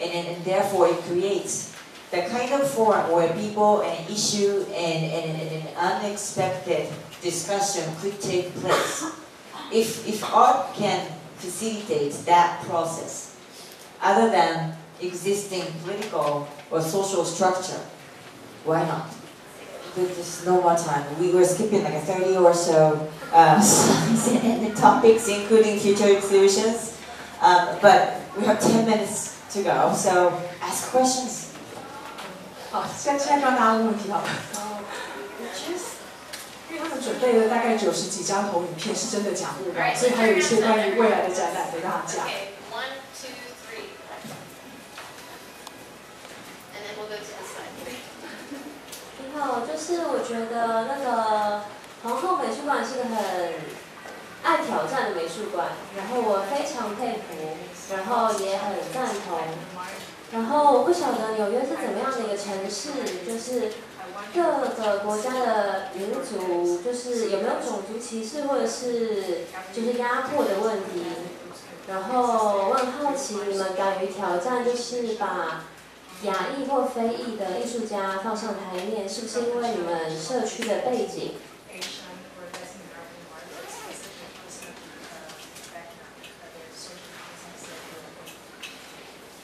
and therefore it creates the kind of forum where people and issue and an unexpected discussion could take place. If art can facilitate that process, other than existing political or social structure, why not? There's no more time. We were skipping like 30 or so slides and topics, including future exhibitions. But we have 10 minutes to go, so ask questions. 好，现在让大家问问题好了。因为他们准备了大概90几张投影片，是真的假目标，所以还有一些关于未来的展览得让他讲。你好，就是我觉得那个皇后美术馆是个很爱挑战的美术馆，然后我非常佩服，然后也很赞同。然后我不晓得纽约是怎么样的一个城市，就是各个国家的民族，就是有没有种族歧视或者是就是压迫的问题。然后我很好奇，你们敢于挑战，就是把亚裔或非裔的艺术家放上台面，是不是因为你们社区的背景？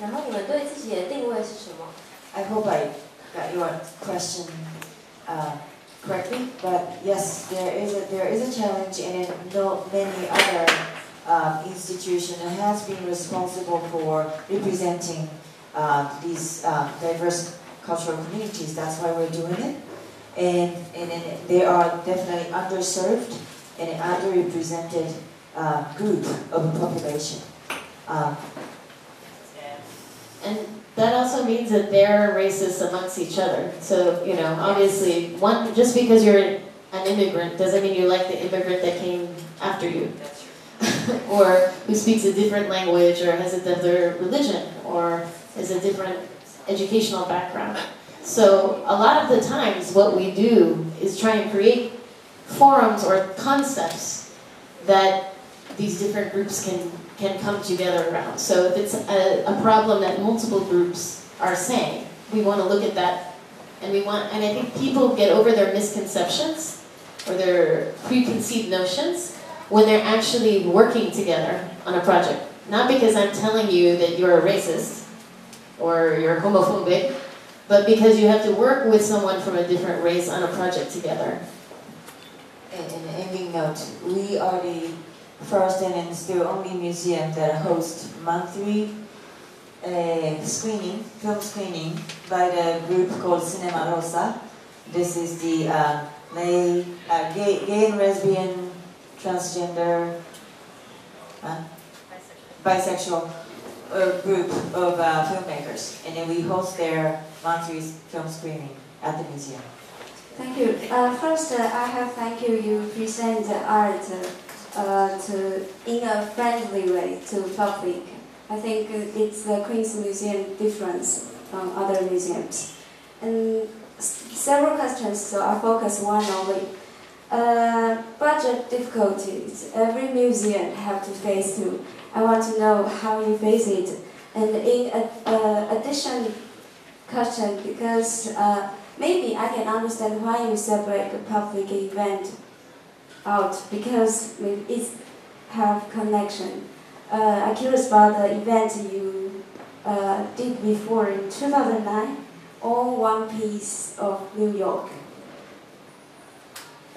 然后你们对自己的定位是什么 I hope I got your question correctly, but yes, there is a challenge, and many other institutions has been responsible for representing these diverse cultural communities. That's why we're doing it, and they are definitely underserved and an underrepresented group of the population. And that also means that they're racist amongst each other. So, you know, obviously, just because you're an immigrant doesn't mean you like the immigrant that came after you. That's true. Or who speaks a different language, or has a different religion, or has a different educational background. So a lot of the times what we do is try and create forums or concepts that these different groups can come together around. So if it's a problem that multiple groups are saying, we want to look at that, and I think people get over their misconceptions or their preconceived notions when they're actually working together on a project. Not because I'm telling you that you're a racist or you're homophobic, but because you have to work with someone from a different race on a project together. And an ending note, we are the first and still only museum that hosts monthly film screening by the group called Cinema Rosa. This is the gay and lesbian, transgender, bisexual group of filmmakers, and then we host their monthly film screening at the museum. Thank you. First, I have thank you. You present the art in a friendly way to public. I think it's the Queen's Museum difference from other museums. And several questions, so I focus one only. Budget difficulties. Every museum have to face through. I want to know how you face it. And in addition question, because maybe I can understand why you separate the public event out, because it have connection. I'm curious about the event you did before in 2009, on one piece of New York.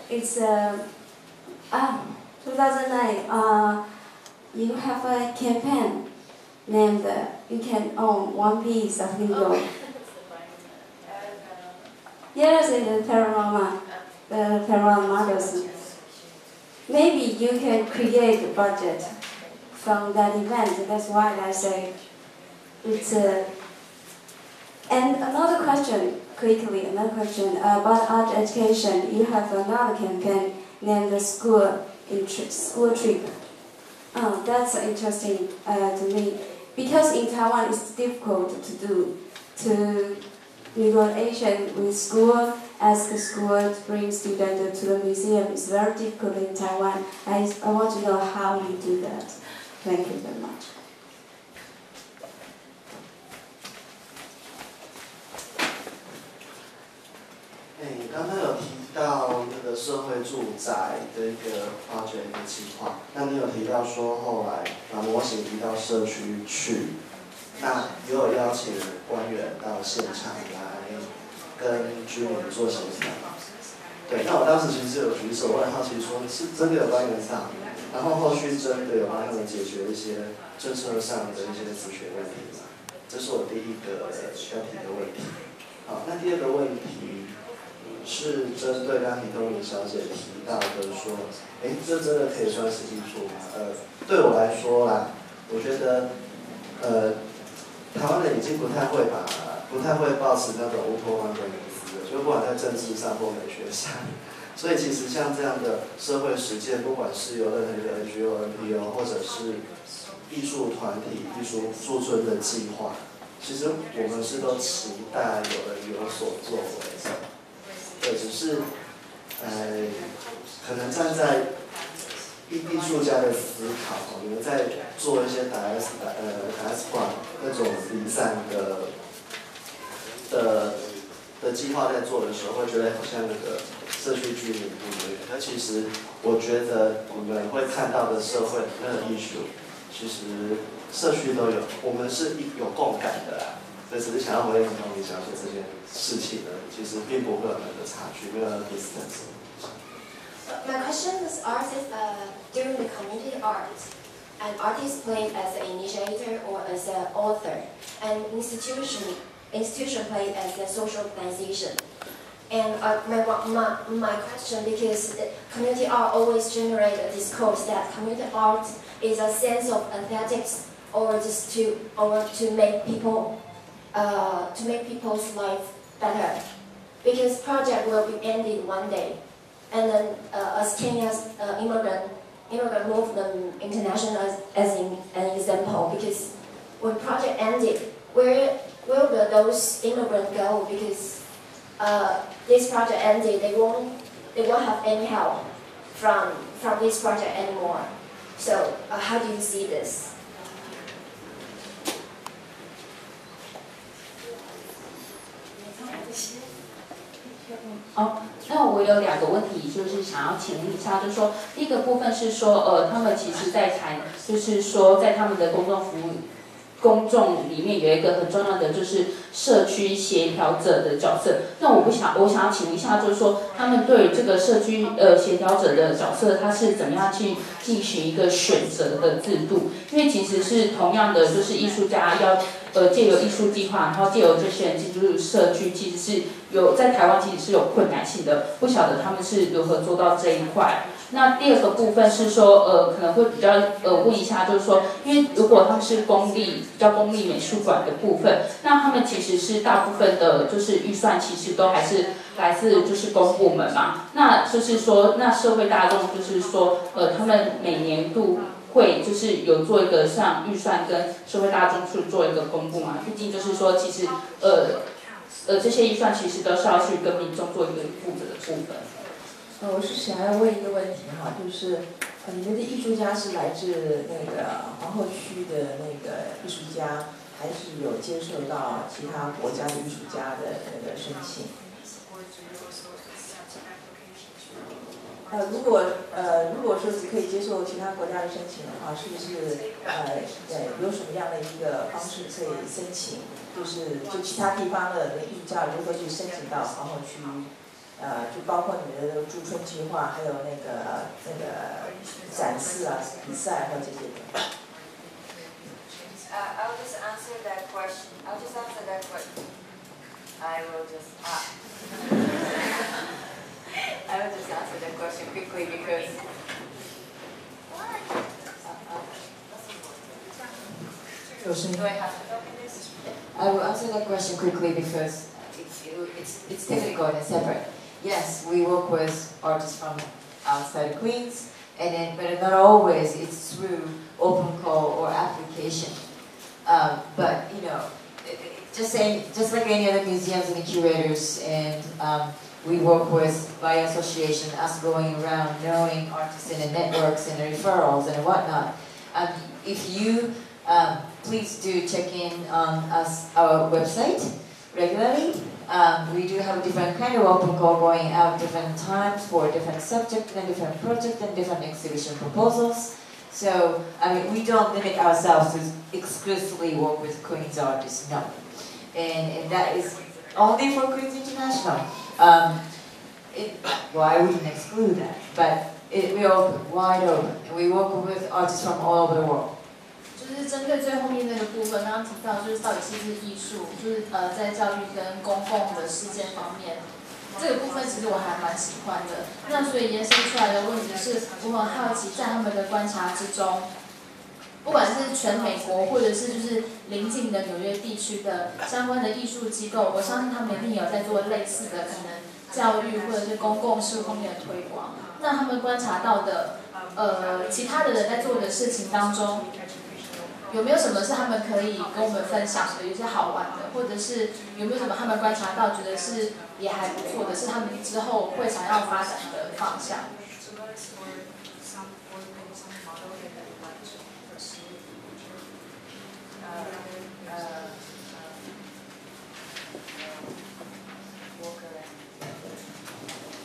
It's 2009. You have a campaign named "You Can Own One Piece of New York." Yes, in the Prerana magazine. Maybe you can create a budget from that event. That's why I say it's a. And another question, quickly, another question about art education. You have another campaign named the School Trip. That's interesting to me, because in Taiwan it's difficult to do negotiation with school, ask the school to bring students to the museum. It's very difficult in Taiwan. I want to know how you do that. Thank you very much. 刚刚有提到那个社会住宅的一个project的计划，那你有提到说后来把模型移到社区去，那也有邀请官员到现场来跟居民做协调。对，那我当时其实有举手，我很好奇说，是真的有官员上，然后后续真的有帮他们解决一些政策上的一些咨询问题吗？这是我第一个要提的问题。好，那第二个问题是针对刚Hitomi小姐提到的说，这真的可以算是艺术吗？对我来说啦，我觉得，台湾人已经不太会抱持那种乌托邦的迷思了，就不管在政治上或美学上。所以其实像这样的社会实践，不管是有任何一个 NGO、NPO， 或者是艺术团体、艺术驻村的计划，其实我们是都期待有人有所作为的。对，只是，可能站在艺术家的思考，你们在做一些diaspora那种离散的计划在做的时候，会觉得好像那个社区居民不远，可其实我觉得我们会看到的社会那个艺术，其实社区都有，我们是有共感的啦。所以只是想要回应Hitomi小姐这件事情呢，其实并不会有那个差距，没有那个 distance。My question is, artists during the community art, an artist played as an initiator or as an author, and institution played as a social organization. And my question, because community art always generates a discourse that community art is a sense of aesthetics, or just to make people's life better, because project will be ended one day. And then, as Kenya's immigrant movement international as an example, because when project ended, where will those immigrants go? Because this project ended, they won't have any help from this project anymore. So how do you see this? 那我有2个问题，就是想要请问一下，就是说，第一个部分是说，他们其实在谈，就是说，在他们的公众里面有一个很重要的就是社区协调者的角色。那我想要请问一下，就是说，他们对于这个社区协调者的角色，他是怎么样去进行一个选择的制度？因为其实是同样的，就是艺术家要借由艺术计划，然后借由这些人进入社区，其实是在台湾其实是有困难性的，不晓得他们是如何做到这一块。那第2个部分是说，可能会比较问一下，就是说，因为如果他们是比较公立美术馆的部分，那他们其实是大部分的就是预算其实都还是来自就是公部门嘛，那就是说，那社会大众就是说，他们每年度会就是有做一个像预算跟社会大众去做一个公布嘛，毕竟就是说，其实这些预算其实都是要去跟民众做一个负责的部分。我是想要问一个问题哈，就是你们的艺术家是来自那个皇后区的那个艺术家，还是有接受到其他国家的艺术家的那个申请？如果说是可以接受其他国家的申请的话，是不是有什么样的一个方式可以申请？就其他地方的艺术家如何去申请到皇后区？就包括你们的驻村计划，还有那个展示啊、比赛或这些的。I'll just answer that question. I will just answer that question quickly because. I will answer that question quickly because it's technical and separate. Yes, we work with artists from outside of Queens, but not always it's through open call or application. But just like any other museums and the curators, and we work with by association, us going around knowing artists and the networks and the referrals and whatnot. If you please do check in on our website regularly. we do have a different kind of open call going out different times for different subject and different project and different exhibition proposals. So, I mean, we don't limit ourselves to exclusively work with Queen's artists, no. And that is only for Queen's International. Well, I wouldn't exclude that, but we are wide open. And we work with artists from all over the world. 就是针对最后面那个部分，刚刚提到就是到底是不是艺术，就是在教育跟公共的事件方面，这个部分其实我还蛮喜欢的。那所以延伸出来的问题是，我很好奇在他们的观察之中，不管是全美国或者是就是邻近的纽约地区的相关的艺术机构，我相信他们一定有在做类似的可能教育或者是公共事务方面的推广。那他们观察到的其他的人在做的事情当中，有没有什么是他们可以跟我们分享的，有些好玩的，或者是有没有什么他们观察到觉得是也还不错的，是他们之后会想要发展的方向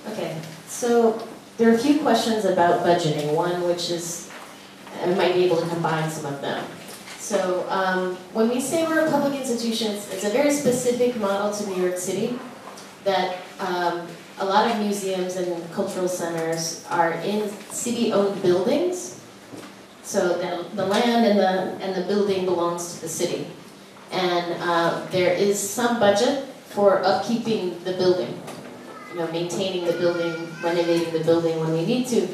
？Okay, so there are a few questions about budgeting. One, which is, I might be able to combine some of them. So when we say we're a public institution, it's a very specific model to New York City that a lot of museums and cultural centers are in city-owned buildings. So the land and the building belongs to the city. And there is some budget for upkeeping the building, maintaining the building, renovating the building when we need to.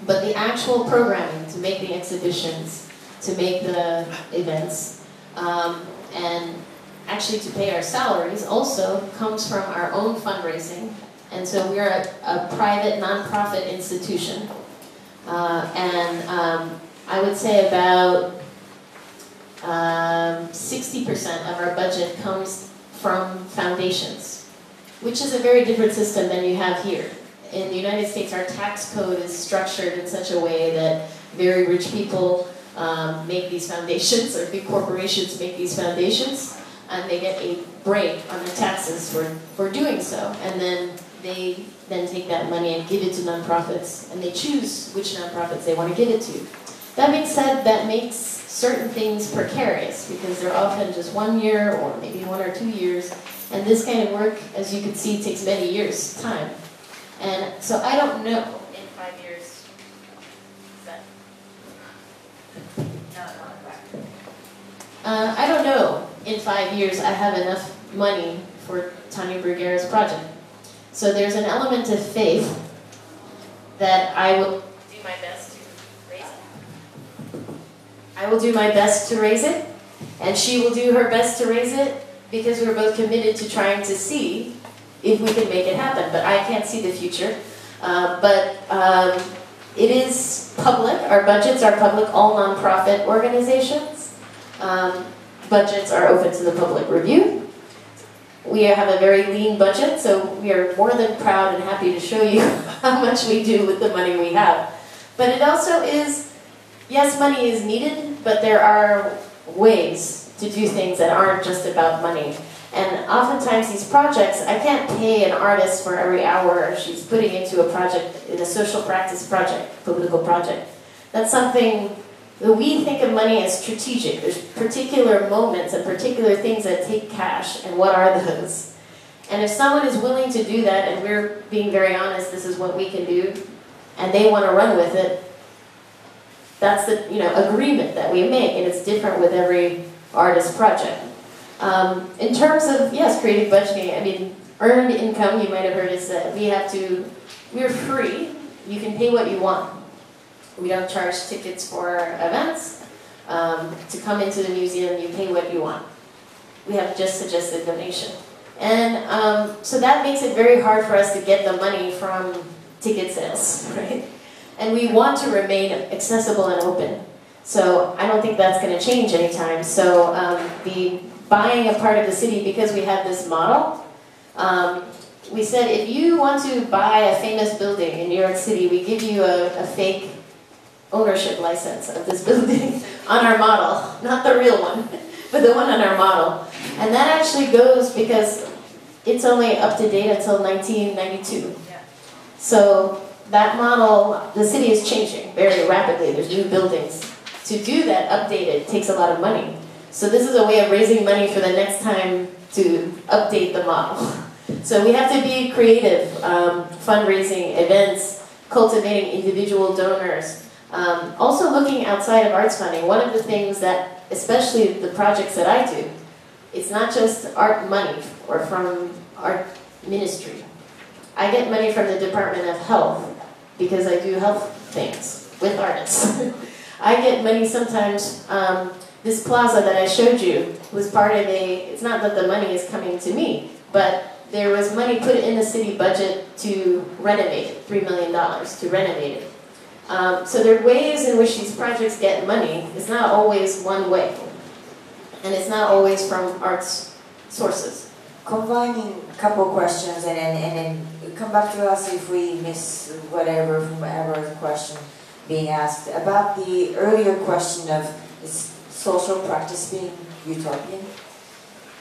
But the actual programming to make the exhibitions, to make the events, and actually to pay our salaries also comes from our own fundraising. And so we're a private nonprofit institution. I would say about 60% of our budget comes from foundations, which is a very different system than you have here. In the United States, our tax code is structured in such a way that very rich people make these foundations, or big corporations make these foundations, and they get a break on their taxes for doing so. And then they take that money and give it to nonprofits, and they choose which nonprofits they want to give it to. That being said, that makes certain things precarious, because they're often just 1 year or maybe 1 or 2 years, and this kind of work, as you can see, takes many years' time. And so I don't know in 5 years. I don't know in 5 years I have enough money for Tanya Bruguera's project. So there's an element of faith that I will do my best to raise it. I will do my best to raise it, and she will do her best to raise it, because we're both committed to trying to see if we can make it happen. But I can't see the future. It is public. Our budgets are public. All nonprofit organizations. Budgets are open to the public review. We have a very lean budget, so we are more than proud and happy to show you how much we do with the money we have. But it also is, yes, money is needed, but there are ways to do things that aren't just about money. And oftentimes these projects, I can't pay an artist for every hour she's putting into a project, in a social practice project, political project. That's something that we think of money as strategic. There's particular moments and particular things that take cash, and what are those? And if someone is willing to do that, and we're being very honest, this is what we can do, and they want to run with it, that's the agreement that we make, and it's different with every artist project. In terms of, yes, creative budgeting, I mean, earned income, you might have heard us say, we're free. You can pay what you want. We don't charge tickets for events. To come into the museum, you pay what you want. We have just suggested donation. And so that makes it very hard for us to get the money from ticket sales, right? And we want to remain accessible and open. So I don't think that's going to change anytime. So the buying a part of the city, because we have this model, we said if you want to buy a famous building in New York City, we give you a fake ownership license of this building on our model. Not the real one, but the one on our model. And that actually goes because it's only up to date until 1992. So that model, the city is changing very rapidly. There's new buildings. To do that updated takes a lot of money. So this is a way of raising money for the next time to update the model. So we have to be creative, fundraising, events, cultivating individual donors. Also looking outside of arts funding. One of the things that, especially the projects that I do, it's not just art money or from art ministry. I get money from the Department of Health because I do health things with artists. I get money sometimes, this plaza that I showed you was part of it's not that the money is coming to me, but there was money put in the city budget to renovate it, $3 million to renovate it. So there are ways in which these projects get money. It's not always one way. And it's not always from arts sources. Combining a couple questions and then come back to us if we miss whatever the question being asked. About the earlier question of is social practice being utopian?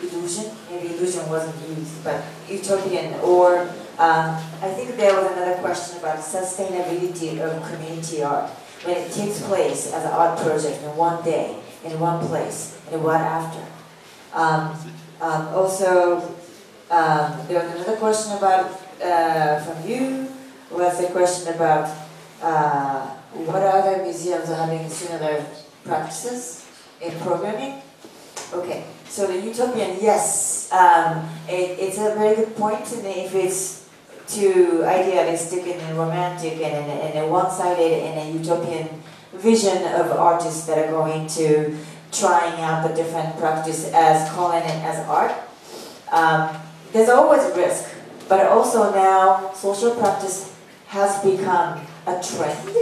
Illusion? Maybe illusion wasn't used, but utopian. Or I think there was another question about sustainability of community art. When it takes place as an art project in one day, in one place, and what after. Also, there was another question about, from you, was the question about what other museums are having similar practices in programming? Okay, so the utopian, yes, it's a very good point, and if it's too idealistic and romantic and one-sided and a utopian vision of artists that are going to trying out the different practice as calling it as art, there's always a risk, but also now social practice has become a trend,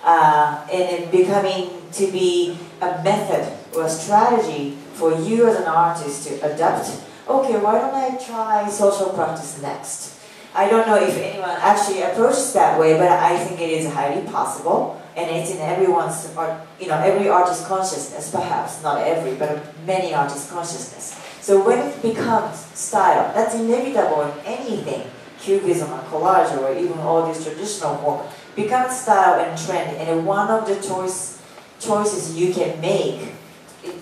and it becoming to be a method or a strategy for you as an artist to adapt. Okay, why don't I try social practice next? I don't know if anyone actually approaches that way, but I think it is highly possible, and it's in everyone's, every artist's consciousness, perhaps not every, but many artists' consciousness. So when it becomes style, that's inevitable in anything, cubism or collage or even all these traditional work, becomes style and trend, and one of the choices you can make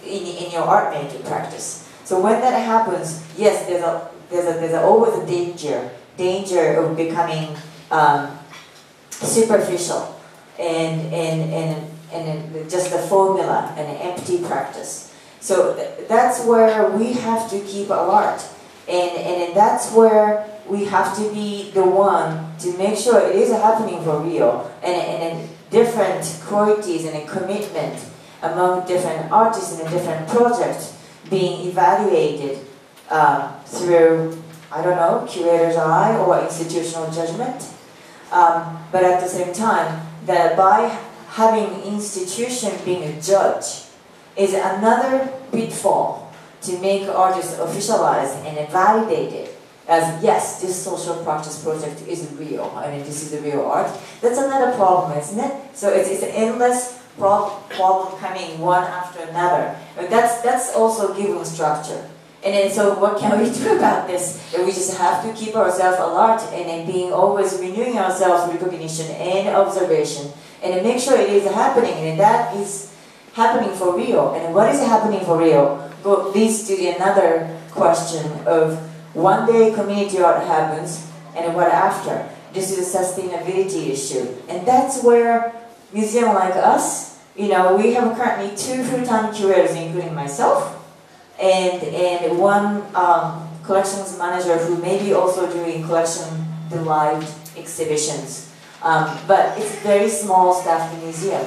in your art making practice. So when that happens, yes, there's always a danger of becoming superficial and just a formula and an empty practice. So that's where we have to keep alert, and that's where we have to be the one to make sure it is happening for real, and different qualities and a commitment among different artists and different projects being evaluated through, I don't know, curator's eye or institutional judgment. But at the same time, that by having institution being a judge is another pitfall to make artists officialize and validate it as, yes, this social practice project is real, I mean, this is the real art. That's another problem, isn't it? So it's an endless problem coming one after another. But that's also giving structure. And then, so what can we do about this? And we just have to keep ourselves alert and then being always renewing ourselves recognition and observation, and then make sure it is happening, and that is happening for real. And what is happening for real leads to another question of one day community art happens, and what after? This is a sustainability issue. And that's where museum like us, we have currently 2 full-time curators, including myself, and one collections manager who may be also doing collection-derived exhibitions. But it's a very small staffed museum.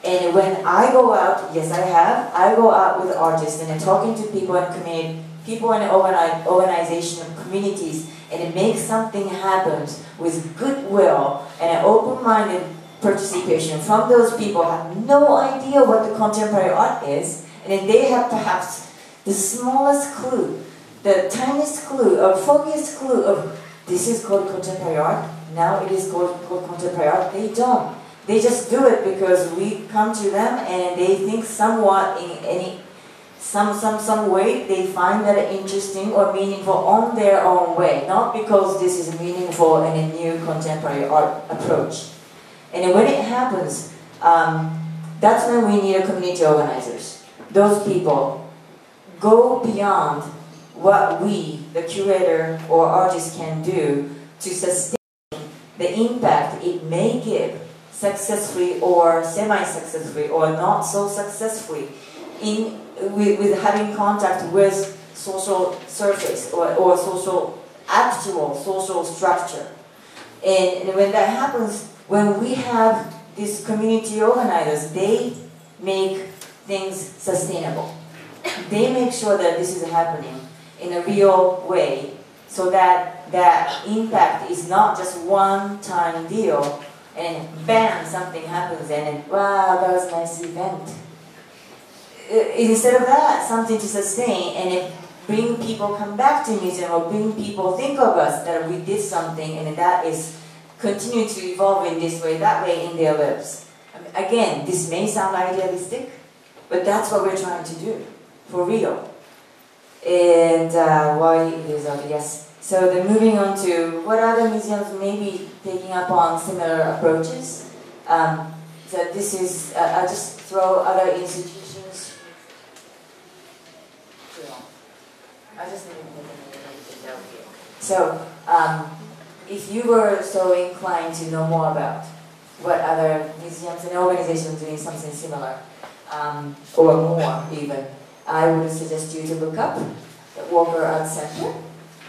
And when I go out, yes I go out with artists and talking to people in community, people in organization of communities, and it makes something happen with goodwill and an open-minded participation from those people who have no idea what the contemporary art is, and then they have perhaps the smallest clue, the tiniest clue, or foggiest clue of this is called contemporary art, now it is called contemporary art. They don't. They just do it because we come to them and they think somewhat in any some way they find that interesting or meaningful on their own way, not because this is meaningful and a new contemporary art approach. And when it happens, that's when we need a community organizers. Those people go beyond what we, the curator or artist, can do to sustain the impact it may give successfully or semi-successfully or not so successfully with having contact with social surface or actual social structure. And when that happens, when we have these community organizers, they make things sustainable. They make sure that this is happening in a real way, so that that impact is not just one-time deal, and bam, something happens, and then, wow, that was a nice event. Instead of that, something to sustain, and it bring people come back to museum, or bring people think of us that we did something, and that is continue to evolve in this way, that way in their lives. Again, this may sound idealistic, but that's what we're trying to do, for real. And why it is yes. So then moving on to what other museums may be taking up on similar approaches. So this is, I'll just throw other institutions. I just need to make a note here. So if you were so inclined to know more about what other museums and organizations are doing something similar, or more even, I would suggest you to look up the Walker Art Center,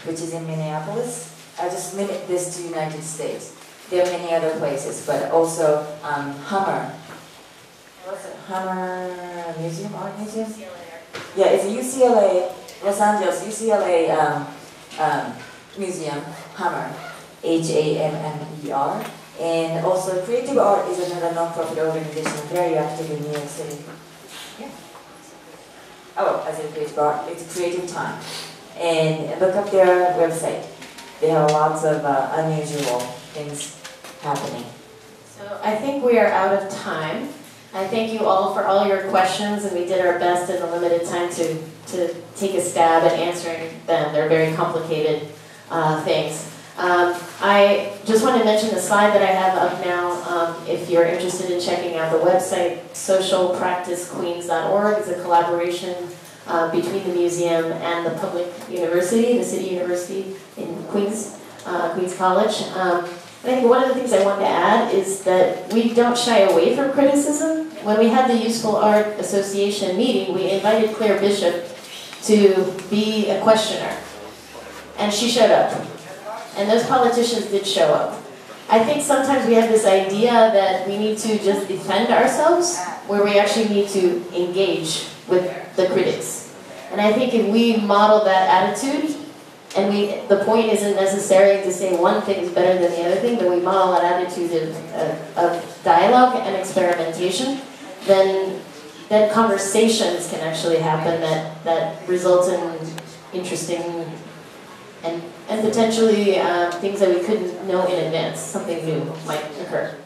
which is in Minneapolis. I just limit this to United States. There are many other places, but also Hummer. What's it? Hummer Museum, Art Museum? Yeah, it's a UCLA, Los Angeles, UCLA museum, Hummer, H-A-M-M-E-R. And also Creative Art is another non-profit organization very active in New York City. Yeah. Oh, I said Creative Art, it's Creative Time. And look up their website. They have lots of unusual things happening. So I think we are out of time. I thank you all for all your questions, and we did our best in the limited time to take a stab at answering them. They're very complicated things. I just want to mention the slide that I have up now. If you're interested in checking out the website, socialpracticequeens.org is a collaboration between the museum and the public university, the City University in Queens, Queens College. And I think one of the things I want to add is that we don't shy away from criticism. When we had the Useful Art Association meeting, we invited Claire Bishop to be a questioner. And she showed up. And those politicians did show up. I think sometimes we have this idea that we need to just defend ourselves, where we actually need to engage with the critics. And I think if we model that attitude, and the point isn't necessarily to say one thing is better than the other thing, but we model that attitude of dialogue and experimentation, then conversations can actually happen that result in interesting and potentially things that we couldn't know in advance. Something new might occur.